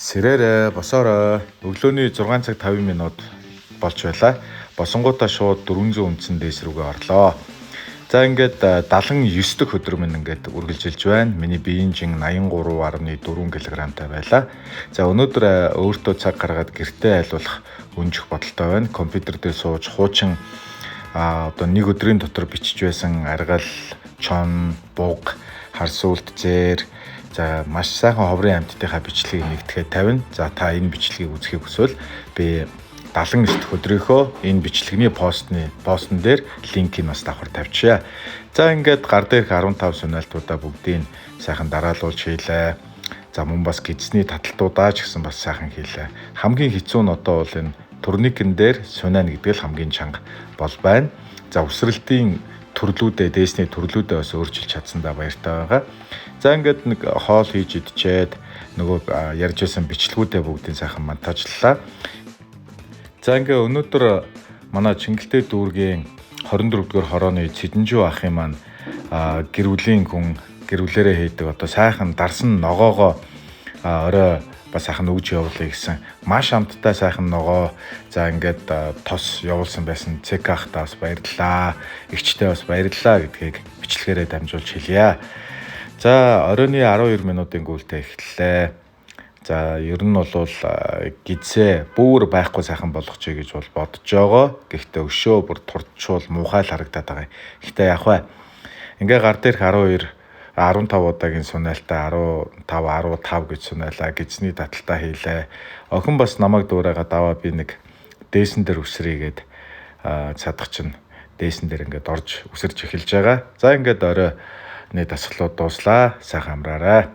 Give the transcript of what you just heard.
Сэрээрээ босоорой. Өглөөний 6 цаг 50 минут болж байлаа. Босонгуудаа шууд 400 үндсэн дээш рүүгээ орлоо. За ингээд 79 дэх өдөр минь ингээд үргэлжилж байна. Миний биеийн жин 83.4 кг-тай байлаа. За өнөөдөр өөртөө цаг гаргаад гэртээ айлуулах өнжих бодолтой байна. Компьютер дээр сууж хуучин одоо нэг өдрийн дотор бичиж байсан аргал, чон, буг, харсуулт, зээр за маш сайхан ховрын амьтдынхаа бичлэгийг нэгтгэхэд тавина. За та энэ бичлэгийг үзэхийг хүсвэл би 79 дэх өдрийнхөө энэ бичлэгний постн дээр линкийг бас давхар тавьчихъя. За ингээд гар дээрх 15 сүнэлтуудаа бүгдийг сайхан дараалуулж хийлээ. За мөн бас гидсний таталтуудаа ч гэсэн бас сайхан хийлээ. Хамгийн хэцүү нь одоо бол энэ турникэн дээр сүнэн гэдэг л хамгийн чанга бол байна. За үсрэлтийн төрлүүдээ, дээсний төрлүүдээ бас өөрчилж чадсандаа баяртай байгаа. За ингээд нэг хоол хийж идчихэд нөгөө ярьж байсан бичлэгүүдээ бүгдийг сайхан монтажллаа. За ингээд өнөөдөр манай Чингэлтэй дүүргийн 24-р хорооны Цэдэнжүү ахын маань гэрүүлийн хүн гэрүүлээрээ хийдэг одоо сайхан дарсан ногоогоо орой бас сайхан өгж явуулъя гэсэн маш амттай сайхан ногоо. За ингээд тос явуулсан байсан ЦК-хтаа бас баярлалаа. Игчтэй бас баярлалаа гэдгийг бичлэгээрээ дамжуулж хэлье. За оройны 12 минутын гүйлтэй эхэллээ. За ер нь бол гидсээ бүр байхгүй сайхан болгочихъя гэж бол бодож байгаа. Гэхдээ өшөө бүр турчвал муухай л харагдаад байгаа. Гэхдээ яг бай. Ингээ гар дээрх 15 удаагийн сүнэлтээ 15 гэж сүнэлээ. Гидсний таталтаа хийлээ. Охин бас намайг дуурайгаад аваа би нэг дээсэн дээр үсрийгээд цадах чинь дээсэн дээр ингээд орж үсэрч эхэлж байгаа. За ингээд оройны дасгалууд дууслаа. Сайхан амраарай.